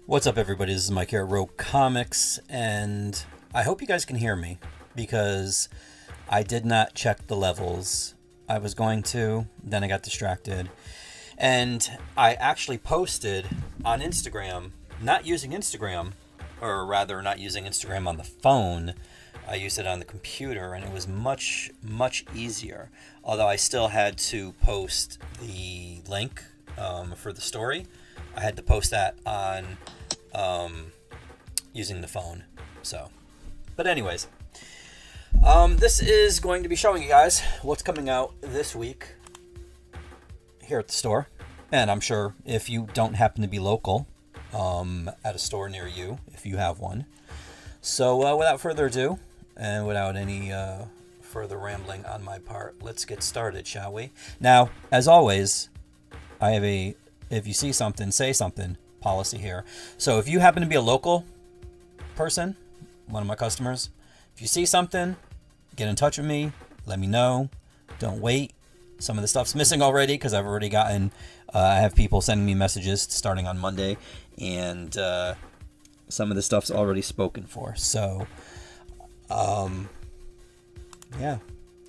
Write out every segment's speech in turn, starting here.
What's up, everybody? This is Mike here at Rogue Comics, and I hope you guys can hear me because I did not check the levels. I was going to, then I got distracted, and I actually posted on Instagram, not using Instagram, or rather not using Instagram on the phone. I used it on the computer, and it was much, much easier, although I still had to post the link for the story. I had to post that on using the phone. But anyways, this is going to be showing you guys what's coming out this week here at the store. And I'm sure if you don't happen to be local at a store near you, if you have one. So without further ado, and without any further rambling on my part, let's get started, shall we? Now, as always, I have a if you see something, say something policy here. So if you happen to be a local person, one of my customers, if you see something, get in touch with me, let me know. Don't wait. Some of the stuff's missing already because I've already gotten, I have people sending me messages starting on Monday, and some of the stuff's already spoken for. So, yeah,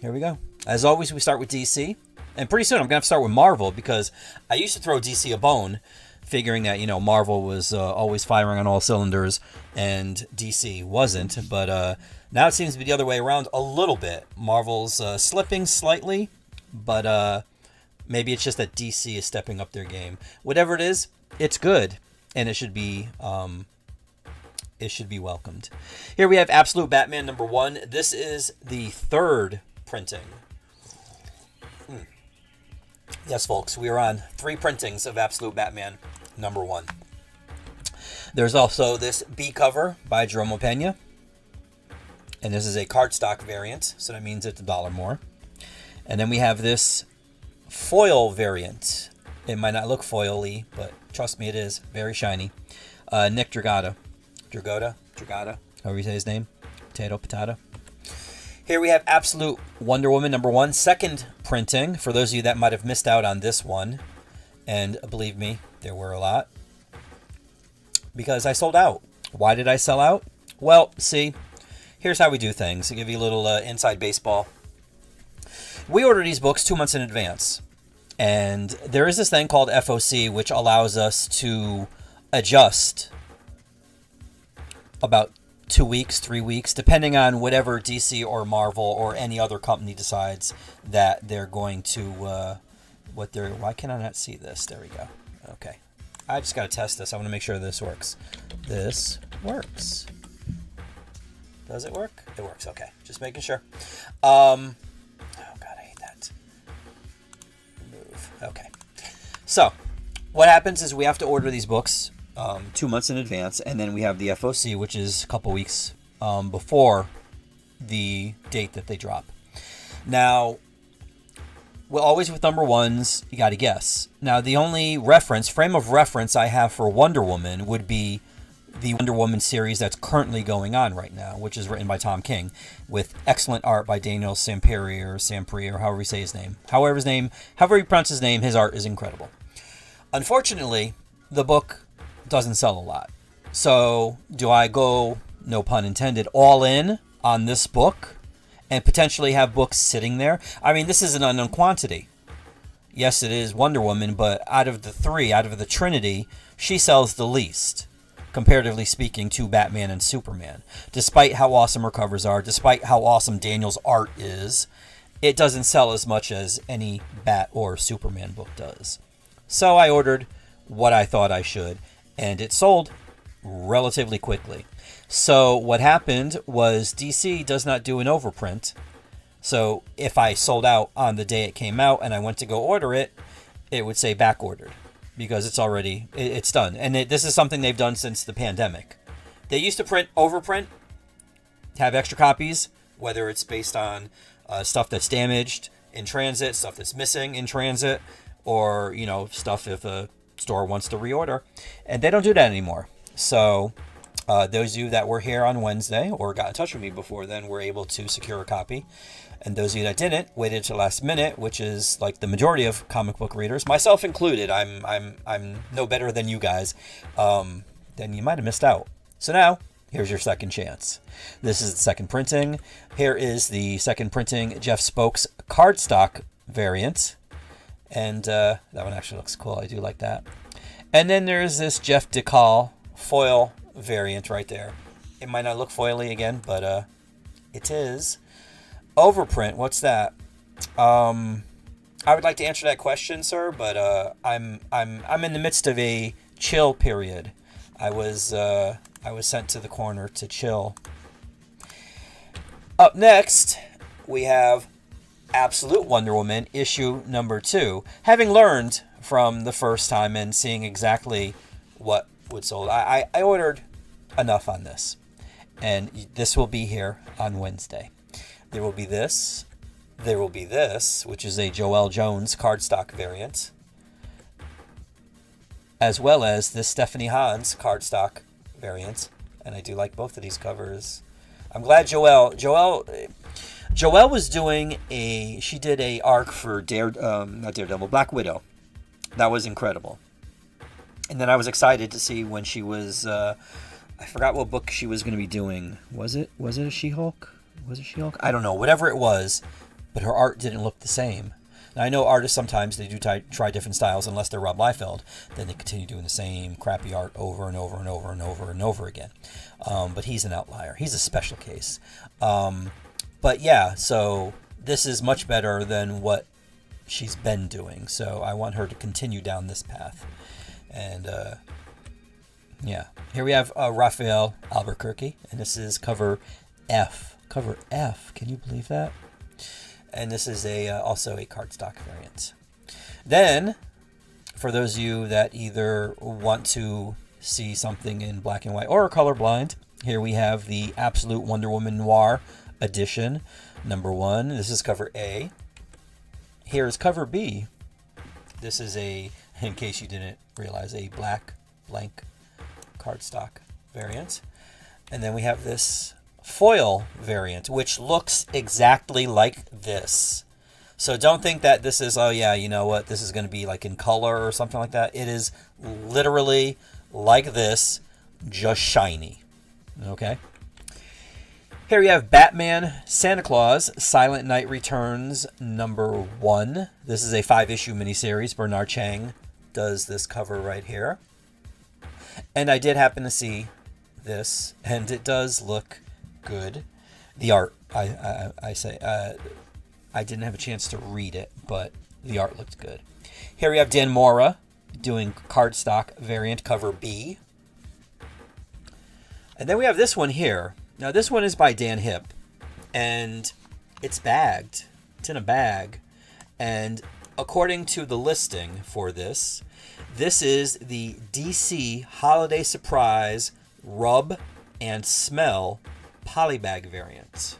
here we go. As always, we start with DC. And pretty soon I'm going to have to start with Marvel because I used to throw DC a bone, figuring that, Marvel was always firing on all cylinders and DC wasn't. But now it seems to be the other way around a little bit. Marvel's slipping slightly, but maybe it's just that DC is stepping up their game. Whatever it is, it's good, and it should be welcomed. Here we have Absolute Batman #1. This is the third printing. Yes, folks, we are on 3 printings of Absolute Batman #1. There's also this B cover by Jerome Pena, and this is a cardstock variant, so that means it's $1 more. And then we have this foil variant. It might not look foil-y, but trust me, it is very shiny. Nick Dragotta, however you say his name, potato. Here we have Absolute Wonder Woman #1, second printing, for those of you that might have missed out on this one. And believe me, there were a lot. Because I sold out. Why did I sell out? Well, see, here's how we do things. I'll give you a little inside baseball. We order these books 2 months in advance. And there is this thing called FOC, which allows us to adjust about 2 weeks, 3 weeks, depending on whatever DC or Marvel or any other company decides that they're going to, why can I not see this? There we go. Okay. I just got to test this. I want to make sure this works. This works. Does it work? It works. Okay. Just making sure. Oh, God, I hate that. Move. Okay. So, what happens is we have to order these books 2 months in advance, and then we have the FOC, which is a couple weeks before the date that they drop. Now, well, always with #1s, you got to guess. Now, the only frame of reference I have for Wonder Woman would be the Wonder Woman series that's currently going on right now, which is written by Tom King, with excellent art by Daniel Sampere, or however you say his name. However you pronounce his name, his art is incredible. Unfortunately, the book doesn't sell a lot. So do I go, no pun intended, all in on this book and potentially have books sitting there? I mean, this is an unknown quantity. Yes, it is Wonder Woman, but out of the Trinity, she sells the least, comparatively speaking, to Batman and Superman. Despite how awesome her covers are, despite how awesome Daniel's art is, it doesn't sell as much as any Bat or Superman book does. So I ordered what I thought I should, and it sold relatively quickly. So what happened was DC does not do an overprint. So if I sold out on the day it came out and I went to go order it, it would say back ordered because it's done. And this is something they've done since the pandemic. They used to overprint, have extra copies, whether it's based on stuff that's damaged in transit, stuff that's missing in transit, or, stuff if a store wants to reorder, and they don't do that anymore. So those of you that were here on Wednesday or got in touch with me before then were able to secure a copy, and those of you that didn't waited to last minute, which is like the majority of comic book readers, myself included. I'm no better than you guys. then you might have missed out. So now, here's your second chance. This is the second printing. Here is the second printing Jeff Spokes cardstock variant. And that one actually looks cool. I do like that. And then there's this Jeff DeCall foil variant right there. It might not look foily again, but it is. Overprint, what's that? I would like to answer that question, sir, but I'm in the midst of a chill period. I was sent to the corner to chill. Up next, we have Absolute Wonder Woman issue number 2. Having learned from the first time and seeing exactly what would sold, I ordered enough on this, and this will be here on Wednesday. There will be this. There will be this, which is a Joelle Jones cardstock variant, as well as this Stephanie Hans cardstock variant, and I do like both of these covers. I'm glad Joelle was doing she did a arc for not Daredevil, Black Widow. That was incredible. And then I was excited to see when she was, I forgot what book she was going to be doing. Was it a She-Hulk? Was it She-Hulk? I don't know. Whatever it was, but her art didn't look the same. Now, I know artists sometimes they do try different styles unless they're Rob Liefeld. Then they continue doing the same crappy art over and over and over and over and over again. But he's an outlier. He's a special case. But yeah, so this is much better than what she's been doing. So I want her to continue down this path. And yeah, here we have Raphael Albuquerque, and this is cover F. Cover F. Can you believe that? And this is also a cardstock variant. Then, for those of you that either want to see something in black and white or are colorblind, here we have the Absolute Wonder Woman Noir edition, number 1. This is cover A. Here is cover B. This is in case you didn't realize, a black blank cardstock variant. And then we have this foil variant, which looks exactly like this. So don't think that this is, oh yeah, you know what, this is going to be like in color or something like that. It is literally like this, just shiny. Okay. Here we have Batman Santa Claus Silent Night Returns number 1. This is a 5-issue miniseries. Bernard Chang does this cover right here. And I did happen to see this, and it does look good. The art, I say, I didn't have a chance to read it, but the art looked good. Here we have Dan Mora doing cardstock variant cover B. And then we have this one here. Now this one is by Dan Hipp, and it's bagged. It's in a bag. And according to the listing for this, this is the DC Holiday Surprise Rub and Smell Polybag variant.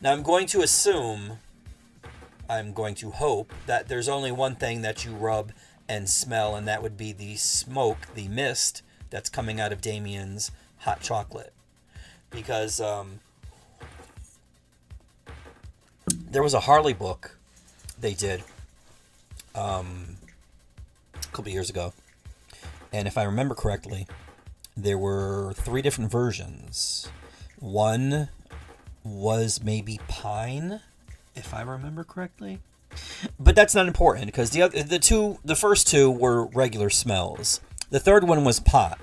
Now I'm going to hope that there's only one thing that you rub and smell, and that would be the smoke, the mist that's coming out of Damien's hot chocolate. Because there was a Harley book they did a couple years ago, and if I remember correctly, there were 3 different versions. One was maybe pine, if I remember correctly, but that's not important because the first 2 were regular smells. The third one was pot.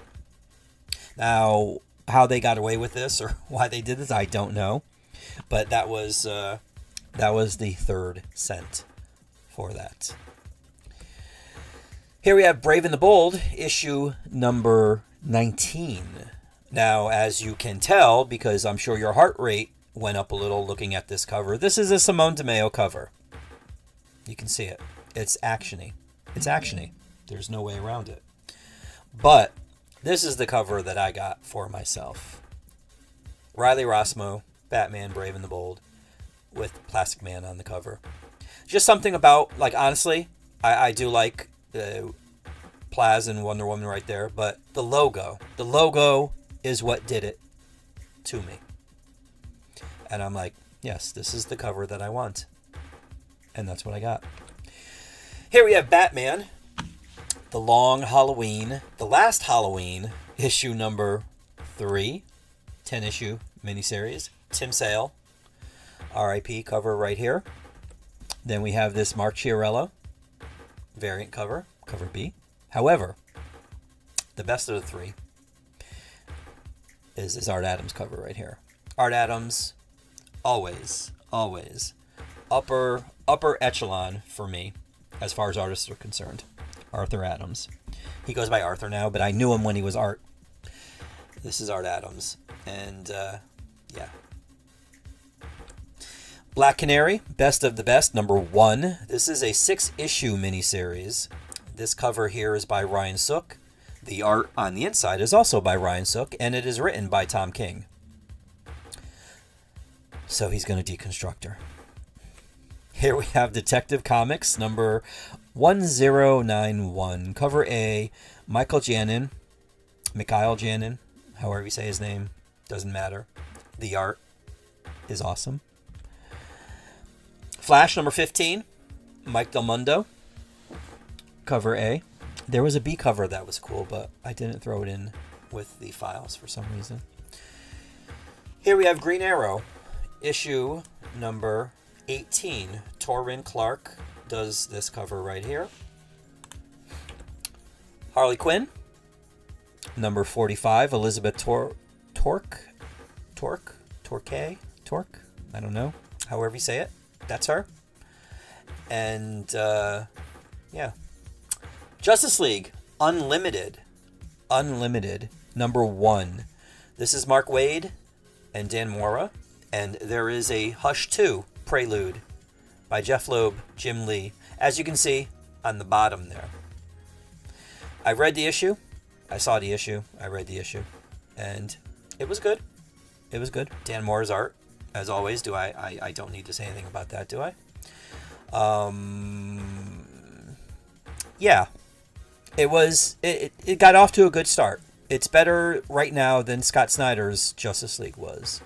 Now, how they got away with this or why they did this, I don't know, but that was the 3rd scent for that. Here we have Brave and the Bold, issue number 19. Now, as you can tell, because I'm sure your heart rate went up a little looking at this cover, this is a Simone DeMeo cover. You can see it. It's actiony. It's actiony. There's no way around it. But this is the cover that I got for myself. Riley Rossmo, Batman, Brave and the Bold, with Plastic Man on the cover. Just something about, like, honestly, I do like Plaz and Wonder Woman right there, but the logo is what did it to me. And I'm like, yes, this is the cover that I want. And that's what I got. Here we have Batman, The Long Halloween. The last Halloween issue number 3, 10-issue miniseries. Tim Sale, RIP cover right here. Then we have this Mark Chiarello variant cover, cover B. However, the best of the 3 is this Art Adams cover right here. Art Adams, always upper echelon for me as far as artists are concerned. Arthur Adams. He goes by Arthur now, but I knew him when he was Art. This is Art Adams. And, yeah. Black Canary, best of the best, number 1. This is a 6-issue miniseries. This cover here is by Ryan Sook. The art on the inside is also by Ryan Sook, and it is written by Tom King. So he's going to deconstruct her. Here we have Detective Comics, number 1091. Cover A, Mikhail Janin, however you say his name, doesn't matter. The art is awesome. Flash, number 15, Mike Del Mundo. Cover A. There was a B cover that was cool, but I didn't throw it in with the files for some reason. Here we have Green Arrow, issue number 18. Torrin Clark does this cover right here. Harley Quinn, number 45. Elizabeth Torque, I don't know, however you say it. That's her. And, yeah. Justice League, Unlimited, number 1. This is Mark Waid and Dan Mora. And there is a Hush 2 prelude by Jeff Loeb, Jim Lee, as you can see on the bottom there. I read the issue. I saw the issue. I read the issue. And it was good. It was good. Dan Mora's art, as always. I don't need to say anything about that, do I? Yeah. It got off to a good start. It's better right now than Scott Snyder's Justice League was.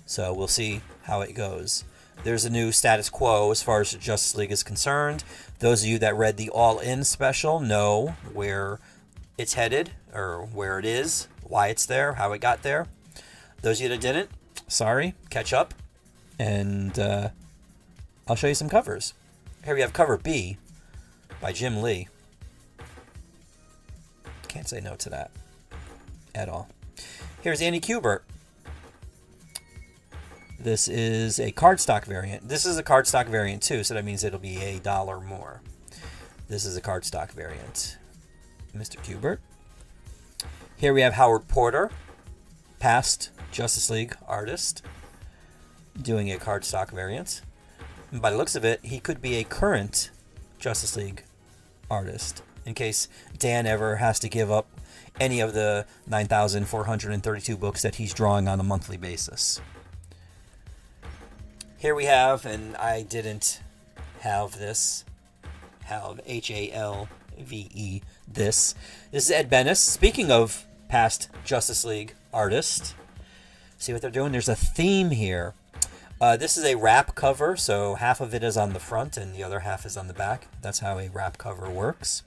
So we'll see how it goes. There's a new status quo as far as Justice League is concerned. Those of you that read the All-In special know where it's headed, or where it is, why it's there, how it got there. Those of you that didn't, sorry, catch up. And I'll show you some covers. Here we have cover B by Jim Lee. Can't say no to that at all. Here's Andy Kubert. This is a cardstock variant. This is a cardstock variant too, so that means it'll be $1 more. This is a cardstock variant. Mr. Kubert. Here we have Howard Porter, past Justice League artist, doing a cardstock variant. And by the looks of it, he could be a current Justice League artist, in case Dan ever has to give up any of the 9,432 books that he's drawing on a monthly basis. Here we have, and I didn't have this, Halve, this. This is Ed Benes. Speaking of past Justice League artist, see what they're doing? There's a theme here. This is a wrap cover, so half of it is on the front and the other half is on the back. That's how a wrap cover works.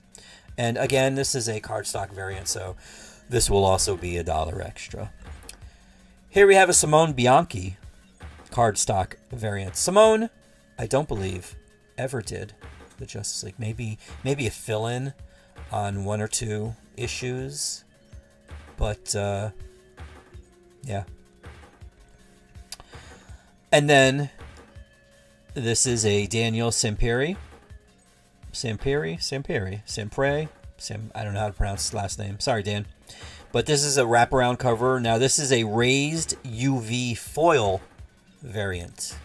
And again, this is a cardstock variant, so this will also be $1 extra. Here we have a Simone Bianchi cardstock variant. Simone, I don't believe, ever did the Justice League. Maybe a fill-in on 1 or 2 issues. But, yeah. And then, this is a Daniel Sampere. I don't know how to pronounce his last name. Sorry, Dan. But this is a wraparound cover. Now, this is a raised UV foil variant.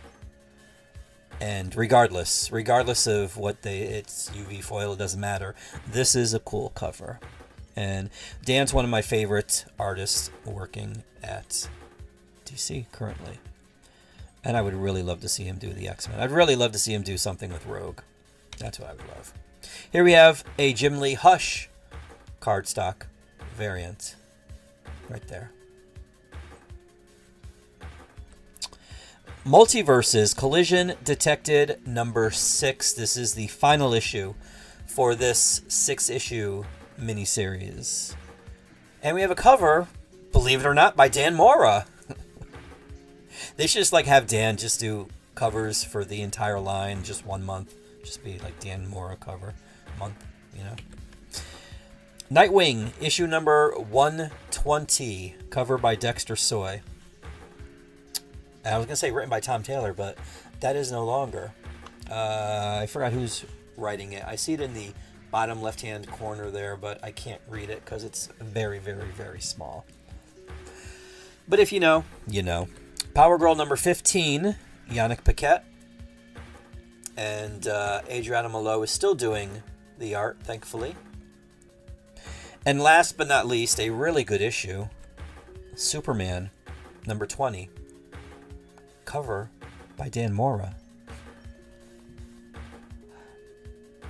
And regardless of what it's UV foil, it doesn't matter. This is a cool cover. And Dan's one of my favorite artists working at DC currently. And I would really love to see him do the X-Men. I'd really love to see him do something with Rogue. That's what I would love. Here we have a Jim Lee Hush cardstock variant. Right there. Multiverses Collision Detected number 6. This is the final issue for this 6-issue miniseries. And we have a cover, believe it or not, by Dan Mora. They should just like have Dan just do covers for the entire line, just 1 month. Just be like Dan Mora cover month, you know. Nightwing, issue number 120, cover by Dexter Soy. I was going to say written by Tom Taylor, but that is no longer. I forgot who's writing it. I see it in the bottom left-hand corner there, but I can't read it because it's very, very, very small. But if you know, you know. Power Girl number 15, Yannick Paquette. And Adriana Malo is still doing the art, thankfully. And last but not least, a really good issue, Superman number 20, cover by Dan Mora.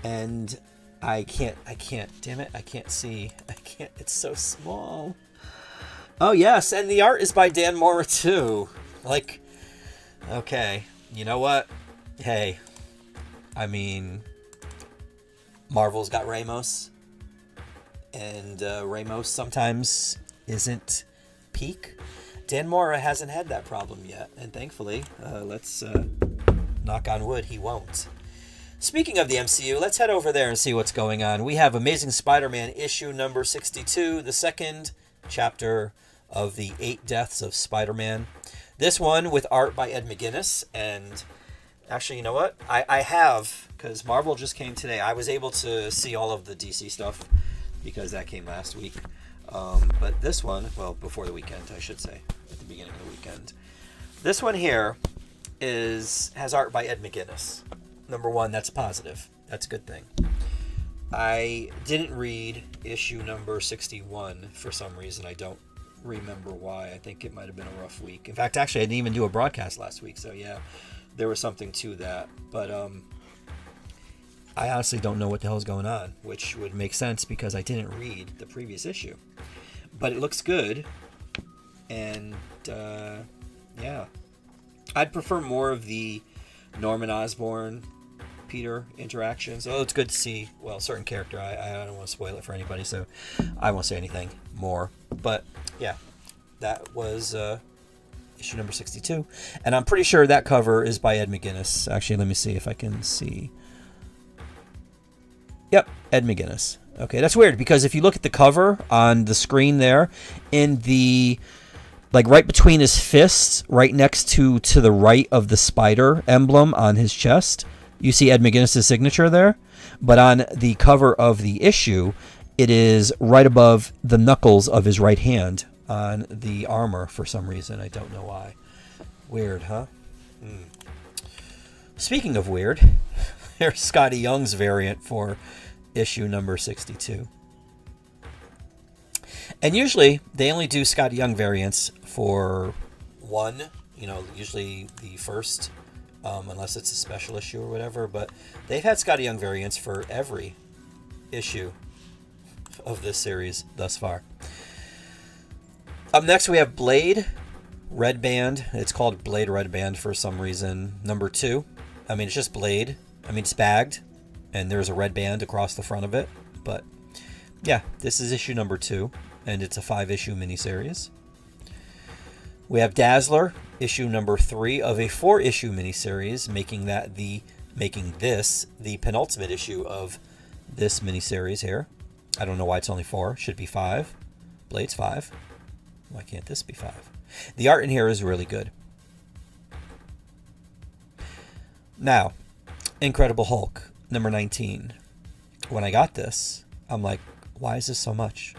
And I can't, damn it, I can't see. It's so small. Oh, yes, and the art is by Dan Mora, too. Like, okay, you know what? Hey, I mean, Marvel's got Ramos, and Ramos sometimes isn't peak. Dan Mora hasn't had that problem yet, and thankfully, let's knock on wood, he won't. Speaking of the MCU, let's head over there and see what's going on. We have Amazing Spider-Man issue number 62, the second chapter of the 8 Deaths of Spider-Man. This one with art by Ed McGuinness, and actually, you know what? I have, because Marvel just came today. I was able to see all of the DC stuff because that came last week. But this one, well, before the weekend, I should say, at the beginning of the weekend. This one here has art by Ed McGuinness. Number one, that's positive. That's a good thing. I didn't read issue number 61 for some reason. I don't remember why. I think it might have been a rough week. In fact, actually, I didn't even do a broadcast last week, so yeah, there was something to that. But I honestly don't know what the hell is going on, which would make sense because I didn't read the previous issue. But it looks good, and yeah. I'd prefer more of the Norman Osborn Peter interactions. Oh, it's good to see, well, a certain character. I don't want to spoil it for anybody, so I won't say anything more. But yeah, that was issue number 62, and I'm pretty sure that cover is by Ed McGuinness. Actually, let me see if I can see. Yep, Ed McGuinness. Okay, that's weird because if you look at the cover on the screen there, in the, like right between his fists, right next to the right of the spider emblem on his chest, you see Ed McGuinness' signature there. But on the cover of the issue, it is right above the knuckles of his right hand on the armor for some reason. I don't know why. Weird, huh? Speaking of weird, here's Scotty Young's variant for issue number 62. And usually they only do Scotty Young variants for one, usually the first, unless it's a special issue or whatever. But they've had Scotty Young variants for every issue of this series thus far. Up next we have Blade Red Band. It's called Blade Red Band for some reason. Number 2. I mean, it's just Blade. I mean, it's bagged, and there's a red band across the front of it. But yeah, this is issue number 2, and it's a 5-issue miniseries. We have Dazzler, issue number 3 of a 4-issue miniseries, making this the penultimate issue of this miniseries here. I don't know why it's only 4. Should be 5. Blade's 5. Why can't this be 5? The art in here is really good. Now, Incredible Hulk, number 19. When I got this, I'm like, why is this so much?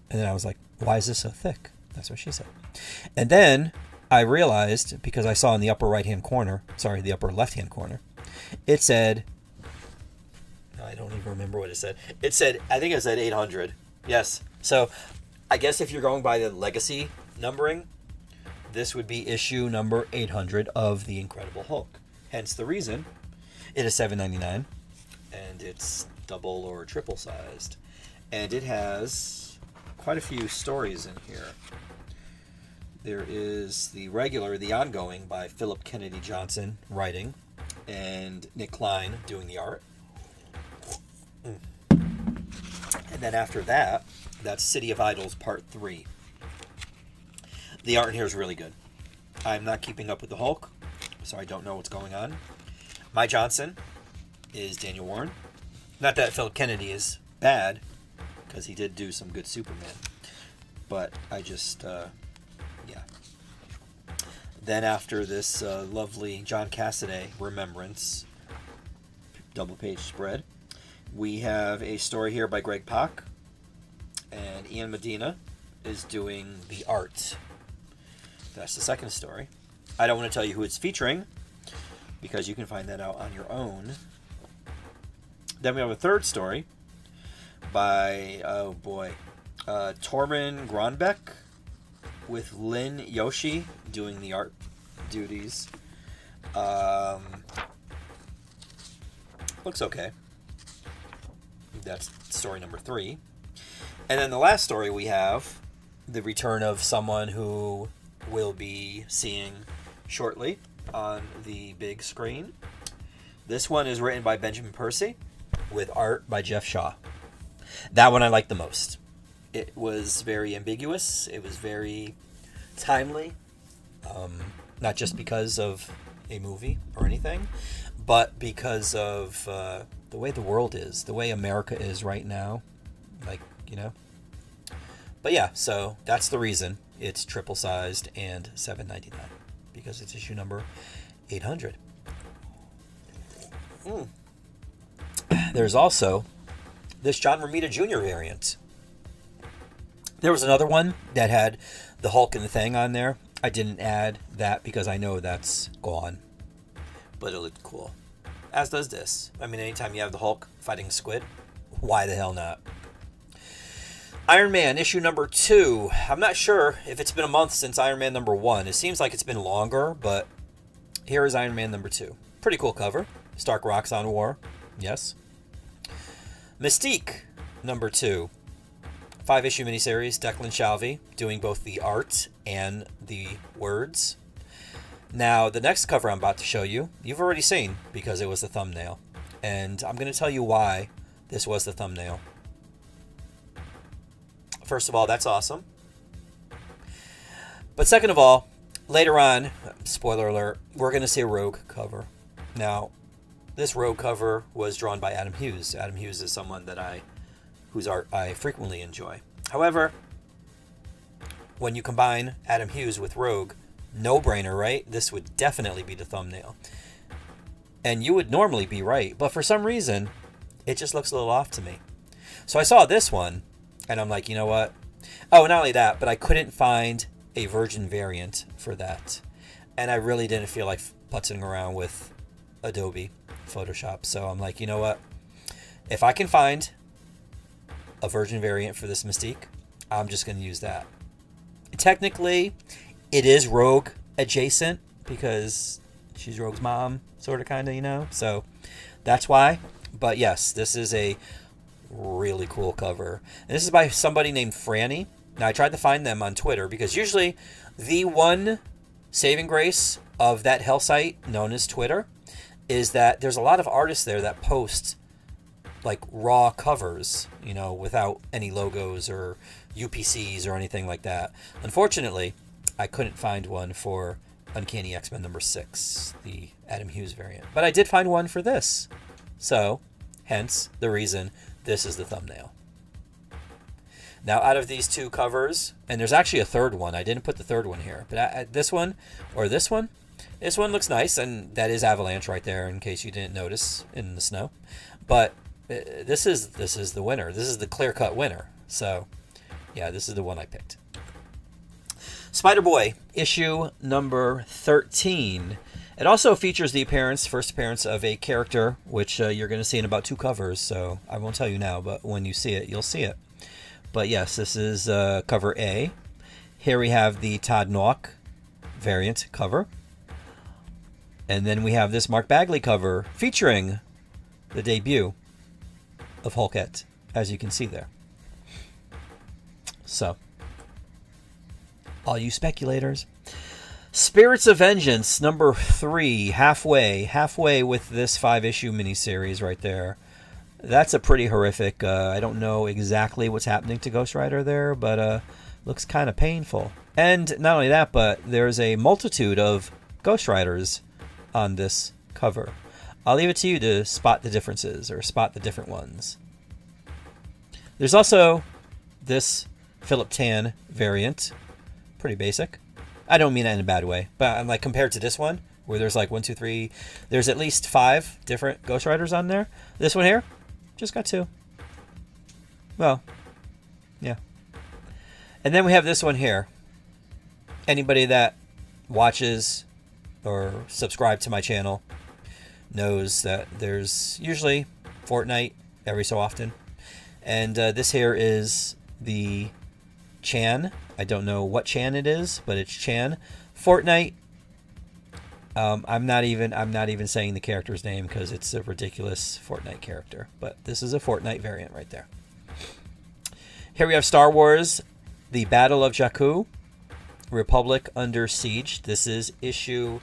And then I was like, why is this so thick? That's what she said. And then I realized, because I saw in the upper right-hand corner, the upper left-hand corner, it said, I don't even remember what it said. I think it said 800. Yes. So I guess if you're going by the legacy numbering, this would be issue number 800 of The Incredible Hulk. Hence the reason it is $7.99, and it's double or triple sized. And it has quite a few stories in here. There is the ongoing by Philip Kennedy Johnson writing, and Nick Klein doing the art. And then after that, that's City of Idols Part 3. The art in here is really good. I'm not keeping up with the Hulk, so I don't know what's going on. My Johnson is Daniel Warren. Not that Philip Kennedy is bad, because he did do some good Superman. But I just, yeah. Then after this lovely John Cassaday Remembrance double-page spread, we have a story here by Greg Pak, and Ian Medina is doing the art. That's the second story. I don't want to tell you who it's featuring, because you can find that out on your own. Then we have a third story by, oh boy, Torben Gronbeck with Lynn Yoshi doing the art duties. Looks okay. That's story number 3. And then the last story we have, the return of someone who we'll be seeing shortly on the big screen. This one is written by Benjamin Percy with art by Jeff Shaw. That one I like the most. It was very ambiguous. It was very timely. Not just because of a movie or anything, but because of the way the world is, the way America is right now. Like, you know. But yeah, so that's the reason it's triple sized and $7.99, because it's issue number 800. There's also this John Romita Jr. variant. There was another one that had the Hulk and the Thing on there. I didn't add that because I know that's gone, but it looked cool. As does this. I mean, anytime you have the Hulk fighting a squid, why the hell not? Iron Man issue number 2. I'm not sure if it's been a month since Iron Man number 1. It seems like it's been longer, but here is Iron Man number 2. Pretty cool cover. Stark rocks on war. Yes. Mystique number 2. 5-issue miniseries. Declan Shalvey doing both the art and the words. Now, the next cover I'm about to show you, you've already seen because it was the thumbnail. And I'm going to tell you why this was the thumbnail. First of all, that's awesome. But second of all, later on, spoiler alert, we're going to see a Rogue cover. Now, this Rogue cover was drawn by Adam Hughes. Adam Hughes is someone that whose art I frequently enjoy. However, when you combine Adam Hughes with Rogue, no-brainer, right? This would definitely be the thumbnail. And you would normally be right, but for some reason, it just looks a little off to me. So I saw this one, and I'm like, you know what? Oh, not only that, but I couldn't find a virgin variant for that. And I really didn't feel like putzing around with Adobe Photoshop. So I'm like, you know what? If I can find a virgin variant for this Mystique, I'm just going to use that. Technically, it is Rogue adjacent because she's Rogue's mom, sort of, kind of, you know? So that's why. But yes, this is a really cool cover. And this is by somebody named Franny. Now, I tried to find them on Twitter because usually the one saving grace of that hell site known as Twitter is that there's a lot of artists there that post like raw covers, you know, without any logos or UPCs or anything like that. Unfortunately, I couldn't find one for Uncanny X-Men number 6, the Adam Hughes variant. But I did find one for this. So, hence the reason this is the thumbnail. Now, out of these two covers, and there's actually a third one. I didn't put the third one here. But this one, or this one looks nice. And that is Avalanche right there, in case you didn't notice in the snow. But this is the winner. This is the clear-cut winner. So, yeah, this is the one I picked. Spider-Boy, issue number 13. It also features the first appearance of a character, which you're going to see in about 2 covers, so I won't tell you now, but when you see it, you'll see it. But yes, this is cover A. Here we have the Todd Nauck variant cover. And then we have this Mark Bagley cover featuring the debut of Hulkette, as you can see there. So, all you speculators. Spirits of Vengeance, number 3, halfway with this 5-issue miniseries right there. That's a pretty horrific. I don't know exactly what's happening to Ghost Rider there, but looks kind of painful. And not only that, but there's a multitude of Ghost Riders on this cover. I'll leave it to you to spot the differences or spot the different ones. There's also this Philip Tan variant. Pretty basic. I don't mean that in a bad way, but I'm like compared to this one, where there's like 1, 2, 3, there's at least 5 different Ghost Riders on there. This one here, just got 2. Well, yeah. And then we have this one here. Anybody that watches or subscribe to my channel knows that there's usually Fortnite every so often. And this here is the Chan. I don't know what Chan it is, but it's Chan. Fortnite. I'm not even saying the character's name because it's a ridiculous Fortnite character. But this is a Fortnite variant right there. Here we have Star Wars, The Battle of Jakku, Republic Under Siege. This is issue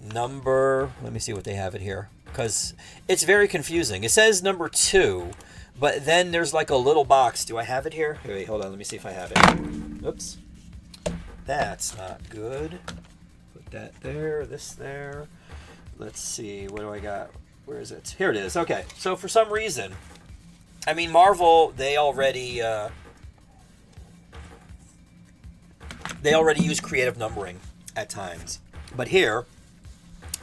number, let me see what they have it here, because it's very confusing. It says number 2, but then there's like a little box. Do I have it here? Wait, hold on, let me see if I have it. Oops. That's not good. Put that there, this there. Let's see, what do I got? Where is it? Here it is. Okay, so for some reason, I mean, Marvel, they already use creative numbering at times. But here,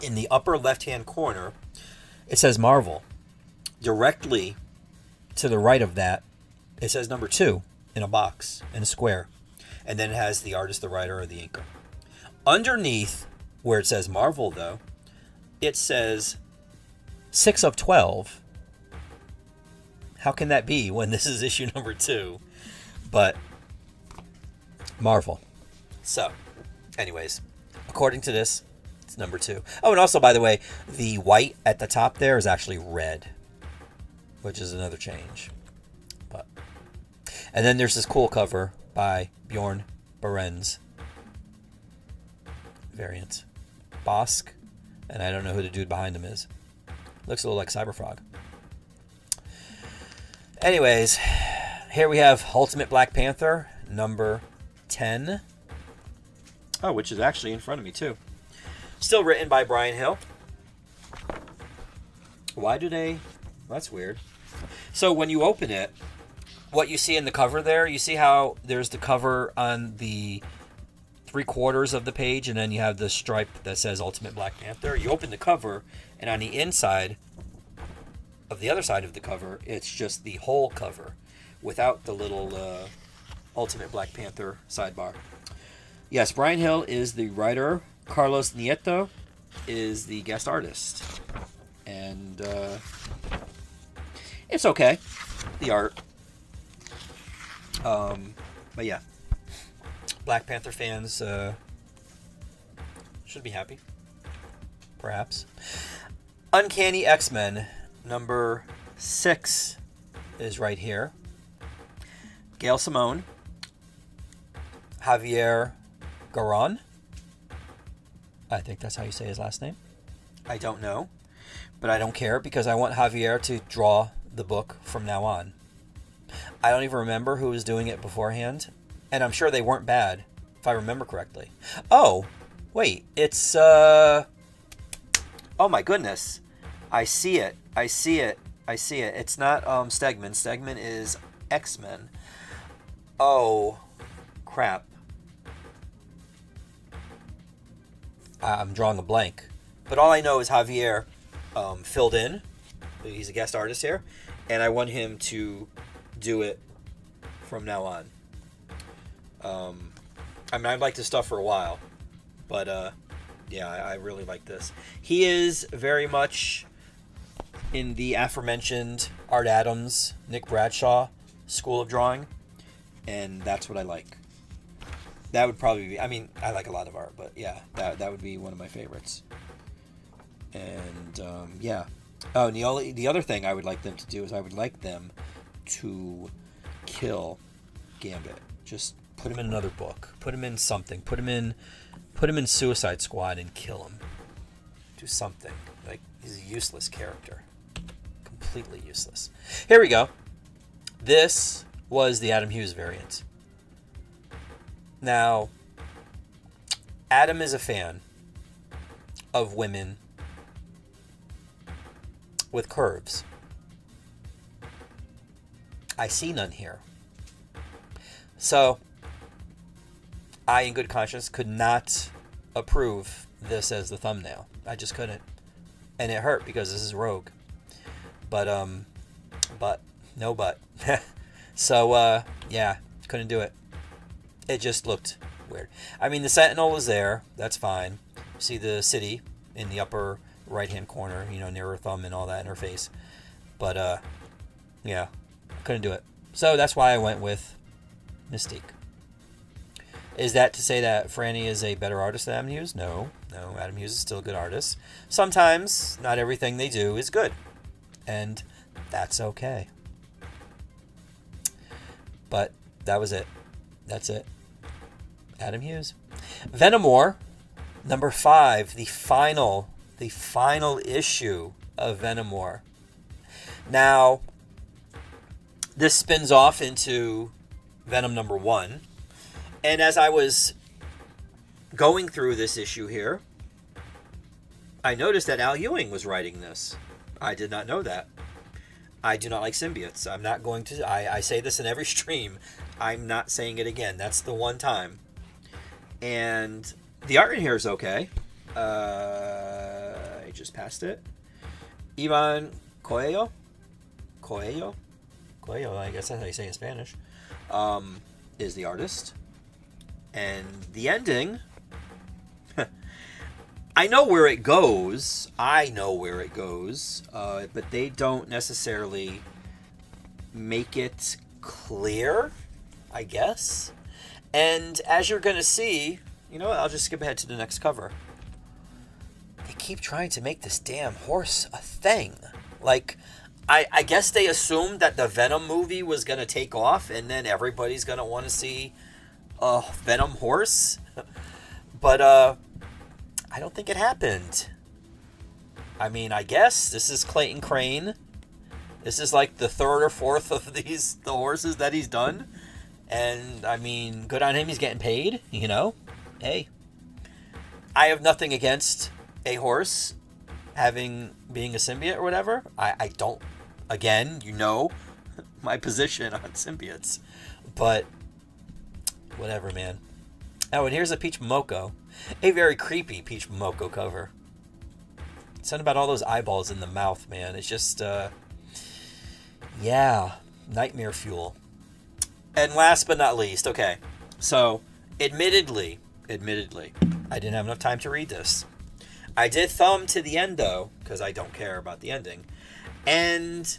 in the upper left-hand corner, it says Marvel. Directly to the right of that, it says number 2 in a box, in a square. And then it has the artist, the writer, or the inker. Underneath, where it says Marvel, though, it says 6 of 12. How can that be when this is issue number 2? But Marvel. So, anyways, according to this, it's number 2. Oh, and also, by the way, the white at the top there is actually red, which is another change. But, and then there's this cool cover by Bjorn Barends variant. Bosk, and I don't know who the dude behind him is. Looks a little like Cyberfrog. Anyways, here we have Ultimate Black Panther, number 10. Oh, which is actually in front of me, too. Still written by Brian Hill. Why do they... That's weird. So when you open it, what you see in the cover there, you see how there's the cover on the 3/4 of the page, and then you have the stripe that says Ultimate Black Panther. You open the cover, and on the inside of the other side of the cover, it's just the whole cover without the little Ultimate Black Panther sidebar. Yes, Brian Hill is the writer. Carlos Nieto is the guest artist. And it's okay, the art. But yeah, Black Panther fans should be happy, perhaps. Uncanny X-Men, number 6 is right here. Gail Simone, Javier Garron. I think that's how you say his last name. I don't know, but I don't care because I want Javier to draw the book from now on. I don't even remember who was doing it beforehand, and I'm sure they weren't bad, if I remember correctly. Oh, wait, it's, oh my goodness. I see it. It's not, Stegman. Stegman is X-Men. Oh, crap. I'm drawing a blank. But all I know is Javier filled in. He's a guest artist here. And I want him to do it from now on. I mean, I've liked his stuff for a while. But, yeah, I really like this. He is very much in the aforementioned Art Adams, Nick Bradshaw school of drawing. And that's what I like. That would probably be... I mean, I like a lot of art, but yeah, that would be one of my favorites. And, yeah. Oh, and the other thing I would like them to do is I would like them to kill Gambit. Just put him in another book. Put him in something. Put him in Suicide Squad and kill him. Do something. Like, he's a useless character. completely useless. Here we go. This was the Adam Hughes variant. Now, Adam is a fan of women with curves. I see none here. So, I, in good conscience, could not approve this as the thumbnail. I just couldn't. And it hurt because this is Rogue. But, no but. So, yeah, couldn't do it. It just looked weird. I mean, the Sentinel is there. That's fine. See the city in the upper right-hand corner, you know, near her thumb and all that in her face. But, yeah, couldn't do it. So that's why I went with Mystique. Is that to say that Franny is a better artist than Adam Hughes? No. Adam Hughes is still a good artist. Sometimes, not everything they do is good. And that's okay. But that was it. That's it. Adam Hughes. Venomore, number 5, the final issue of Venomore. Now, this spins off into Venom number 1. And as I was going through this issue here, I noticed that Al Ewing was writing this. I did not know that. I do not like symbiotes. I'm not going to... I say this in every stream. I'm not saying it again. That's the one time. And the art in here is okay. I just passed it. Ivan Coelho, I guess that's how you say it in Spanish, is the artist. And the ending... I know where it goes. But they don't necessarily make it clear, I guess. And as you're going to see, you know what, I'll just skip ahead to the next cover. They keep trying to make this damn horse a thing. Like, I guess they assumed that the Venom movie was going to take off and then everybody's going to want to see a Venom horse. But, I don't think it happened. I mean, I guess this is Clayton Crane. This is like the 3rd or 4th of the horses that he's done. And, I mean, good on him. He's getting paid, you know. Hey. I have nothing against a horse being a symbiote or whatever. I don't, again, you know my position on symbiotes. But, whatever, man. Oh, and here's a Peach Momoko. A very creepy Peach Momoko cover. Something about all those eyeballs in the mouth, man. It's just, yeah, nightmare fuel. And last but not least, okay, so admittedly, I didn't have enough time to read this. I did thumb to the end, though, because I don't care about the ending. And,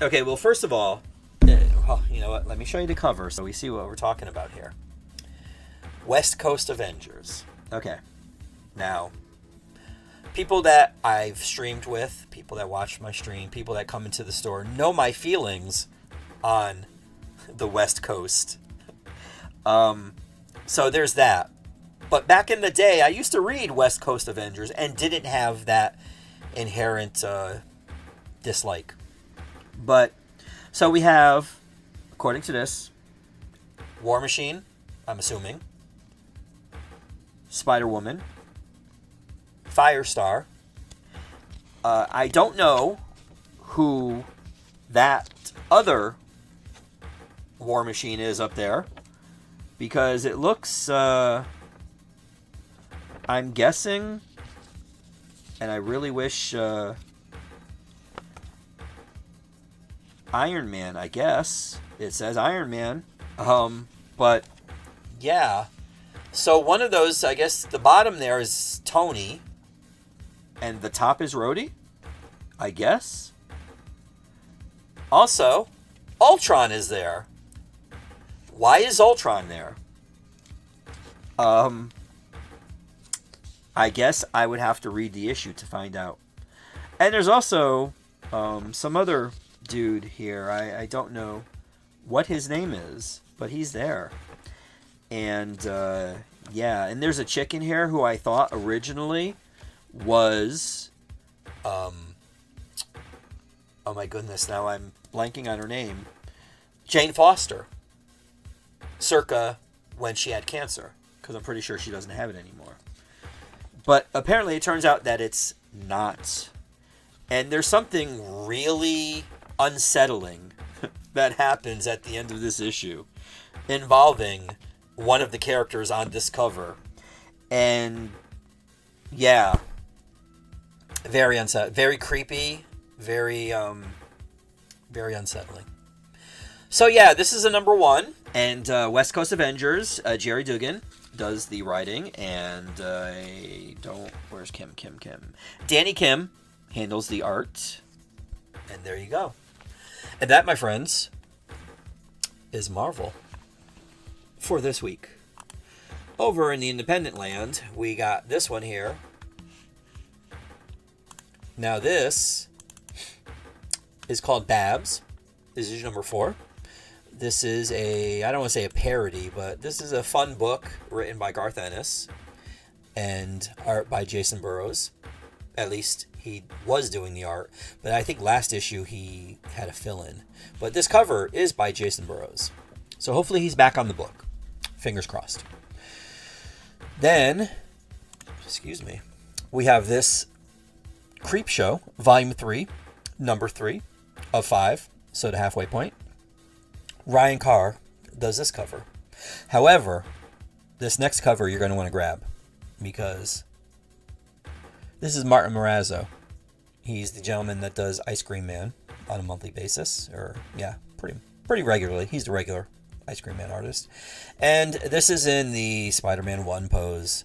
okay, well, first of all, well, you know what, let me show you the cover so we see what we're talking about here. West Coast Avengers. Okay, now, people that I've streamed with, people that watch my stream, people that come into the store know my feelings on the West Coast. So there's that. But back in the day, I used to read West Coast Avengers and didn't have that inherent dislike. But, so we have, according to this, War Machine, I'm assuming, Spider-Woman, Firestar. I don't know who that other War Machine is up there, because it looks, I'm guessing, and I really wish, Iron Man, I guess. It says Iron Man. But, yeah. So one of those, I guess, the bottom there is Tony, and the top is Rhodey, I guess. Also, Ultron is there. Why is Ultron there? I guess I would have to read the issue to find out. And there's also some other dude here. I don't know what his name is, but he's there. And, yeah, and there's a chick in here who I thought originally was, oh my goodness, now I'm blanking on her name. Jane Foster. Circa when she had cancer. Because I'm pretty sure she doesn't have it anymore. But apparently it turns out that it's not. And there's something really unsettling that happens at the end of this issue involving one of the characters on this cover. And yeah, very unsettling, very creepy, very unsettling. So yeah, this is a number 1, and West Coast Avengers, Jerry Dugan does the writing, and where's Kim? Danny Kim handles the art, and there you go. And that, my friends, is Marvel for this week. Over in the independent land, we got this one here. Now this is called Babs. This is number 4. This is I don't want to say a parody, but this is a fun book written by Garth Ennis and art by Jason Burrows. At least he was doing the art, but I think last issue he had a fill-in. But this cover is by Jason Burrows. So hopefully he's back on the book. Fingers crossed. Then, we have this Creep Show, Volume 3, Number 3 of 5, so to Halfway Point. Ryan Carr does this cover. However, this next cover you're going to want to grab because this is Martin Morazzo. He's the gentleman that does Ice Cream Man on a monthly basis, pretty regularly. He's the regular Ice Cream Man artist. And this is in the Spider-Man 1 pose.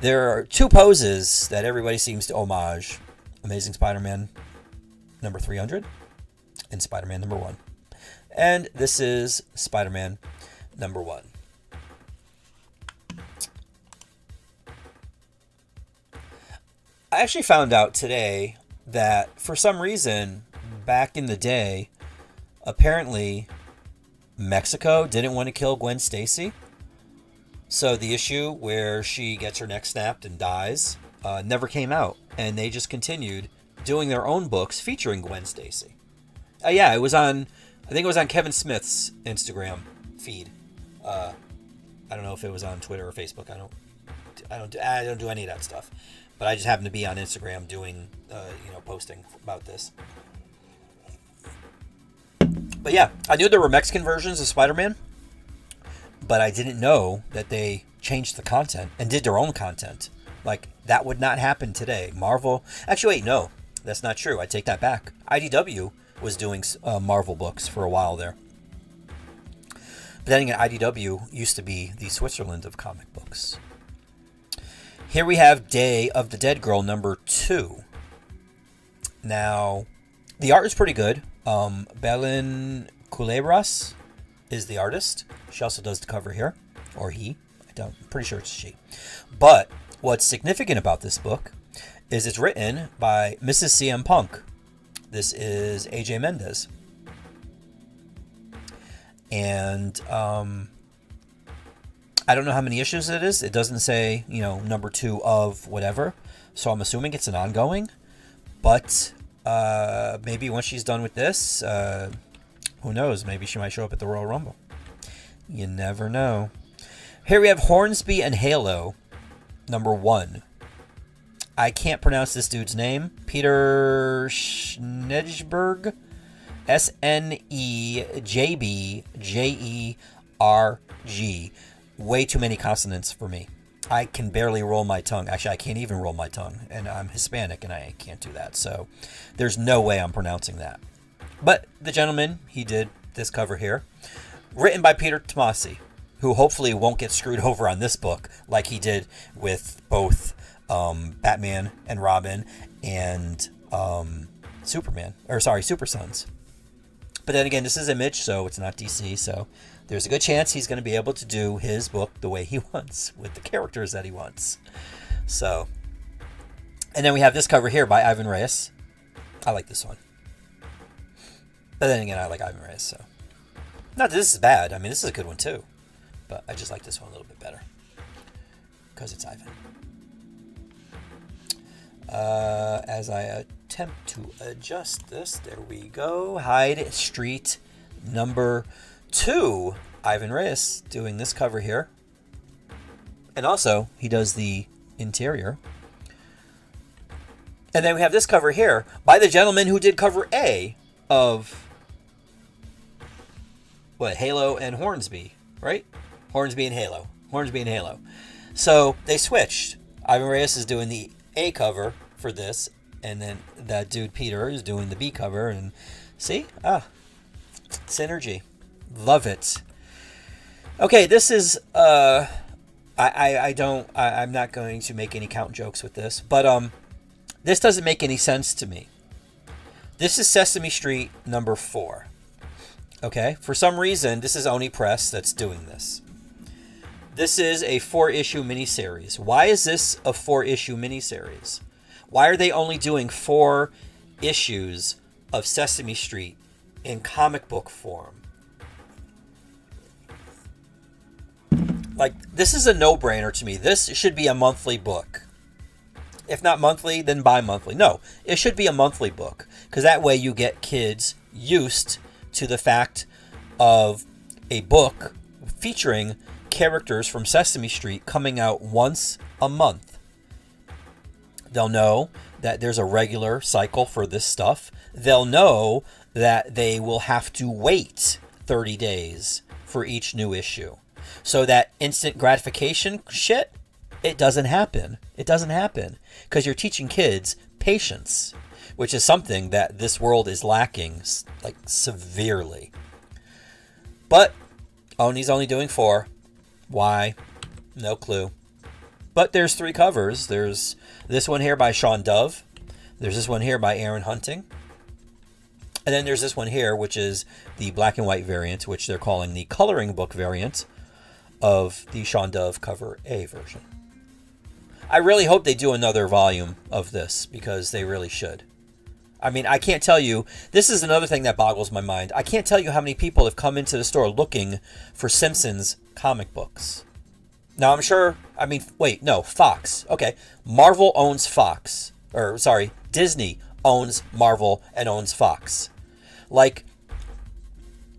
There are 2 poses that everybody seems to homage. Amazing Spider-Man number 300 and Spider-Man number 1. And this is Spider-Man number 1. I actually found out today that for some reason, back in the day, apparently Mexico didn't want to kill Gwen Stacy. So the issue where she gets her neck snapped and dies never came out. And they just continued doing their own books featuring Gwen Stacy. I think it was on Kevin Smith's Instagram feed. I don't know if it was on Twitter or Facebook. I don't do any of that stuff. But I just happened to be on Instagram doing, posting about this. But yeah, I knew there were Mexican versions of Spider-Man, but I didn't know that they changed the content and did their own content. Like, that would not happen today. Marvel... Actually, wait, no. That's not true. I take that back. IDW was doing Marvel books for a while there. But then again, IDW used to be the Switzerland of comic books. Here we have Day of the Dead Girl number 2. Now, the art is pretty good. Belén Culebras is the artist. She also does the cover here. Or he. I'm pretty sure it's she. But what's significant about this book is it's written by Mrs. CM Punk. This is AJ Mendez. And I don't know how many issues it is. It doesn't say, number 2 of whatever. So I'm assuming it's an ongoing. But maybe once she's done with this, who knows? Maybe she might show up at the Royal Rumble. You never know. Here we have Hornsby and Halo, number 1. I can't pronounce this dude's name. Peter Snejberg. Snejbjerg. Way too many consonants for me. I can barely roll my tongue. Actually, I can't even roll my tongue. And I'm Hispanic and I can't do that. So there's no way I'm pronouncing that. But the gentleman, he did this cover here. Written by Peter Tomasi, who hopefully won't get screwed over on this book like he did with both Batman and Robin and Super Sons. But then again, this is Image, so it's not DC, so there's a good chance he's going to be able to do his book the way he wants, with the characters that he wants. So, and then we have this cover here by Ivan Reyes. I like this one. But then again, I like Ivan Reyes, so. Not that this is bad. I mean, this is a good one too. But I just like this one a little bit better. Because it's Ivan. as I attempt to adjust this. There we go. Hyde Street number 2. Ivan Reyes doing this cover here. And also, he does the interior. And then we have this cover here by the gentleman who did cover A of Halo and Hornsby, right? Hornsby and Halo. Hornsby and Halo. So they switched. Ivan Reyes is doing the A cover for this, and then that dude Peter is doing the B cover. And see? Synergy. Love it. Okay, this is I'm not going to make any count jokes with this, but this doesn't make any sense to me. This is Sesame Street number 4. Okay, for some reason, this is Oni Press that's doing this. This is a 4-issue miniseries. Why is this a 4-issue miniseries? Why are they only doing 4 issues of Sesame Street in comic book form? Like, this is a no-brainer to me. This should be a monthly book. If not monthly, then bi-monthly. No, it should be a monthly book, because that way you get kids used to the fact of a book featuring characters from Sesame Street coming out once a month. They'll know that there's a regular cycle for this stuff. They'll know that they will have to wait 30 days for each new issue. So that instant gratification shit, it doesn't happen. It doesn't happen because you're teaching kids patience, which is something that this world is lacking, like, severely. But Oni's only doing 4. Why? No clue. But there's 3 covers. There's this one here by Sean Dove. There's this one here by Aaron Hunting. And then there's this one here, which is the black and white variant, which they're calling the coloring book variant of the Sean Dove cover A version. I really hope they do another volume of this, because they really should. I mean, I can't tell you, this is another thing that boggles my mind. I can't tell you how many people have come into the store looking for Simpsons comic books. Now, I'm sure, Fox. Okay, Marvel owns Fox. Disney owns Marvel and owns Fox. Like,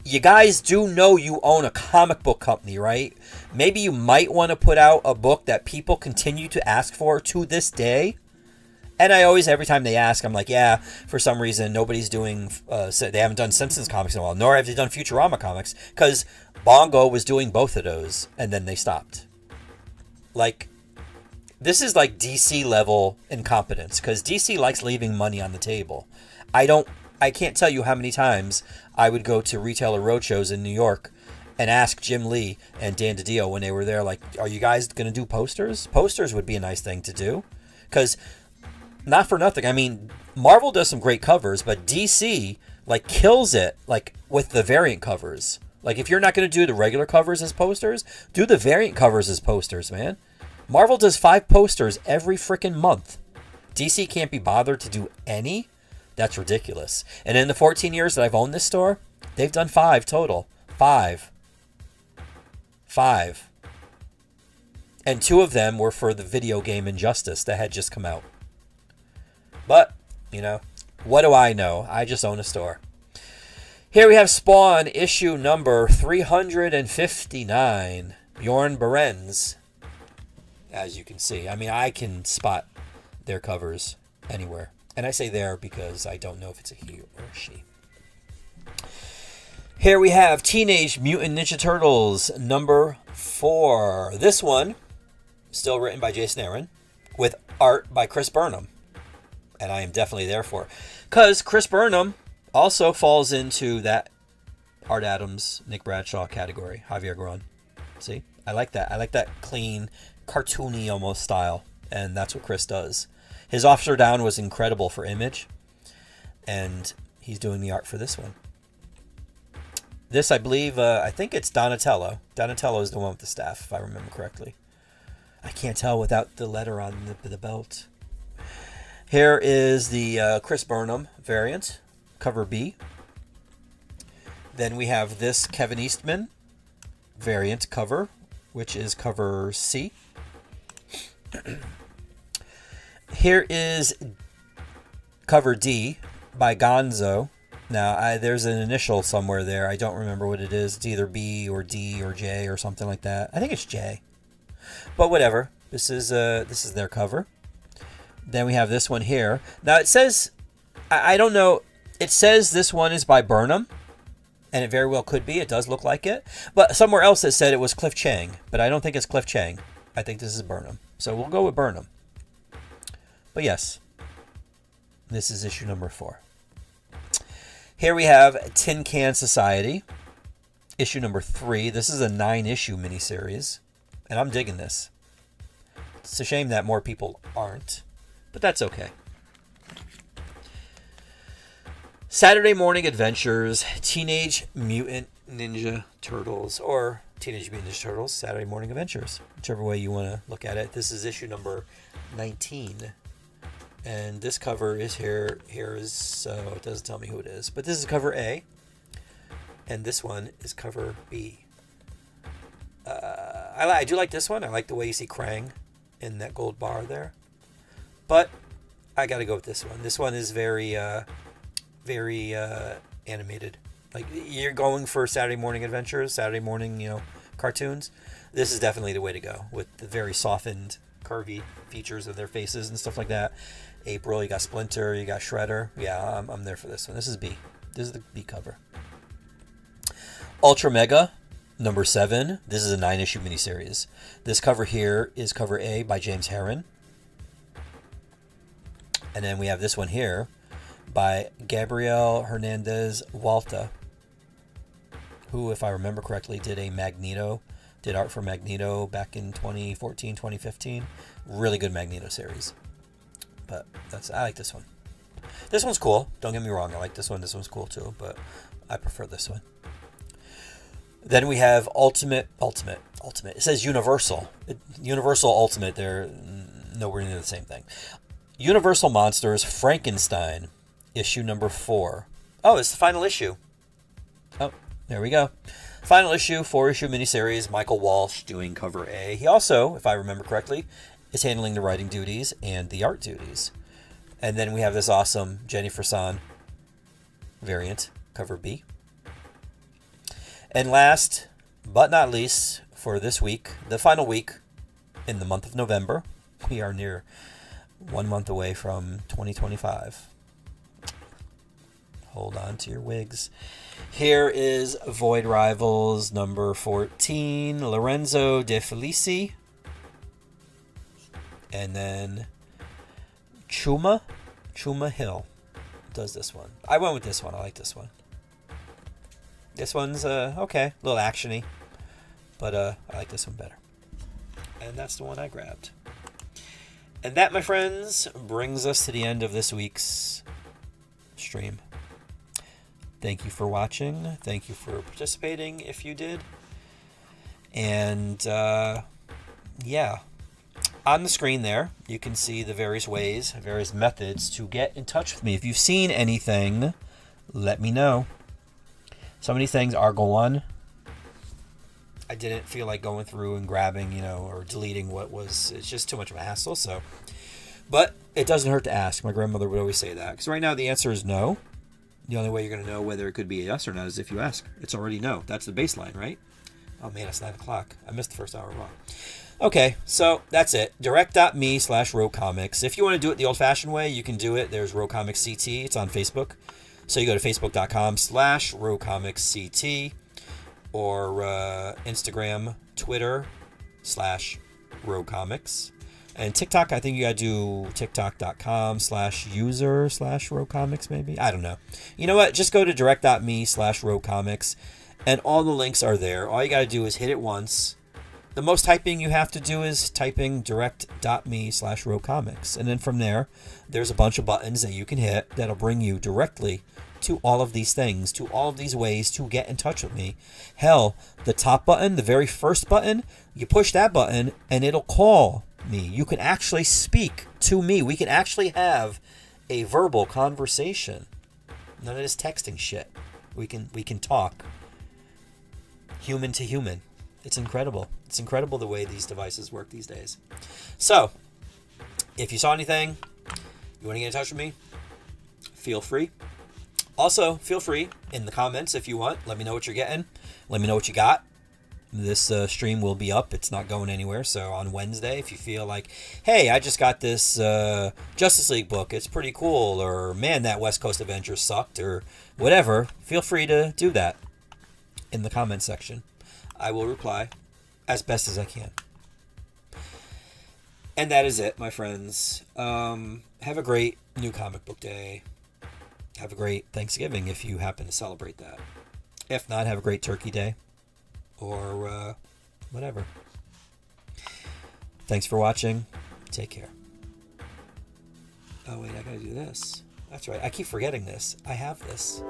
you guys do know you own a comic book company, right? Maybe you might want to put out a book that people continue to ask for to this day. And I always, every time they ask, I'm like, yeah, for some reason, nobody's doing, they haven't done Simpsons comics in a while, nor have they done Futurama comics, because Bongo was doing both of those, and then they stopped. Like, this is like DC level incompetence, because DC likes leaving money on the table. I can't tell you how many times I would go to retailer roadshows in New York and ask Jim Lee and Dan DiDio when they were there, like, are you guys going to do posters? Posters would be a nice thing to do. Because, not for nothing, I mean, Marvel does some great covers, but DC, like, kills it, like, with the variant covers. Like, if you're not going to do the regular covers as posters, do the variant covers as posters, man. Marvel does 5 posters every freaking month. DC can't be bothered to do any? That's ridiculous. And in the 14 years that I've owned this store, they've done 5 total. 5. And 2 of them were for the video game Injustice that had just come out. But, what do I know? I just own a store. Here we have Spawn, issue number 359. Bjorn Berens. As you can see. I mean, I can spot their covers anywhere. And I say there because I don't know if it's a he or a she. Here we have Teenage Mutant Ninja Turtles number 4. This one, still written by Jason Aaron, with art by Chris Burnham. And I am definitely there for it. Because Chris Burnham also falls into that Art Adams, Nick Bradshaw category. Javier Garron. See? I like that. I like that clean, cartoony almost style. And that's what Chris does. His Officer Down was incredible for Image. And he's doing the art for this one. This, I believe, I think it's Donatello. Donatello is the one with the staff, if I remember correctly. I can't tell without the letter on the belt. Here is the Chris Burnham variant, cover B. Then we have this Kevin Eastman variant cover, which is cover C. Here is Cover D by Gonzo. Now, there's an initial somewhere there. I don't remember what it is. It's either B or D or J or something like that. I think it's J. But whatever. This is their cover. Then we have this one here. Now, it says, I don't know. It says this one is by Burnham. And it very well could be. It does look like it. But somewhere else it said it was Cliff Chang. But I don't think it's Cliff Chang. I think this is Burnham. So we'll go with Burnham. But yes. This is issue number 4. Here we have Tin Can Society, issue number 3. This is a 9-issue miniseries, and I'm digging this. It's a shame that more people aren't, but that's okay. Saturday Morning Adventures, Teenage Mutant Ninja Turtles, or Teenage Mutant Ninja Turtles, Saturday Morning Adventures, whichever way you want to look at it. This is issue number 19. And this cover is here. Here is, so it doesn't tell me who it is. But this is cover A. And this one is cover B. I do like this one. I like the way you see Krang in that gold bar there. But I got to go with this one. This one is very animated. Like, you're going for Saturday morning adventures, Saturday morning, cartoons. This is definitely the way to go with the very softened, curvy features of their faces and stuff like that. April, you got Splinter, you got Shredder. Yeah, I'm there for this one. This is B. This is the B cover. Ultra Mega, number 7. This is a 9-issue miniseries. This cover here is cover A by James Herron. And then we have this one here by Gabriel Hernandez Walta, who, if I remember correctly, did art for Magneto back in 2014, 2015. Really good Magneto series. But I like this one. This one's cool. Don't get me wrong. I like this one. This one's cool too. But I prefer this one. Then we have Ultimate. It says Universal. Universal Ultimate. They're nowhere near the same thing. Universal Monsters Frankenstein. Issue number 4. Oh, it's the final issue. Oh, there we go. Final issue, 4-issue miniseries. Michael Walsh doing cover A. He also, if I remember correctly, is handling the writing duties and the art duties. And then we have this awesome Jenny Frison variant, cover B. And last but not least, for this week, the final week in the month of November, we are near 1 month away from 2025. Hold on to your wigs. Here is Void Rivals number 14, Lorenzo De Felici. And then Chuma Hill does this one. I went with this one. I like this one. This one's okay, a little actiony, but I like this one better. And that's the one I grabbed. And that, my friends, brings us to the end of this week's stream. Thank you for watching. Thank you for participating if you did. And yeah, on the screen there, you can see the various ways, various methods to get in touch with me. If you've seen anything, let me know. So many things are gone. I didn't feel like going through and grabbing, or deleting it's just too much of a hassle. So, but it doesn't hurt to ask. My grandmother would always say that. Because right now the answer is no. The only way you're going to know whether it could be a yes or not is if you ask. It's already no. That's the baseline, right? Oh man, it's 9 o'clock. I missed the first hour. Wow. Okay, so that's it. Direct.me/RoComics. If you want to do it the old-fashioned way, you can do it. There's RoComics CT. It's on Facebook. So you go to facebook.com/RoComicsCT or Instagram, Twitter /RoComics. And TikTok, I think you got to do tiktok.com/user/RoComics maybe. I don't know. You know what? Just go to direct.me/RoComics and all the links are there. All you got to do is hit it once. The most typing you have to do is typing direct.me/RoComics. And then from there, there's a bunch of buttons that you can hit that'll bring you directly to all of these things, to all of these ways to get in touch with me. Hell, the top button, the very first button, you push that button and it'll call me. You can actually speak to me. We can actually have a verbal conversation. None of this texting shit. We can talk human to human. It's incredible. It's incredible the way these devices work these days. So, if you saw anything, you want to get in touch with me, feel free. Also, feel free in the comments if you want. Let me know what you're getting. Let me know what you got. This stream will be up. It's not going anywhere. So on Wednesday, if you feel like, hey, I just got this Justice League book. It's pretty cool. Or, man, that West Coast Adventure sucked. Or whatever. Feel free to do that in the comment section. I will reply as best as I can. And that is it, my friends. Have a great New Comic Book Day. Have a great Thanksgiving if you happen to celebrate that. If not, have a great Turkey Day. Or whatever. Thanks for watching. Take care. Oh, wait, I gotta do this. That's right. I keep forgetting this. I have this.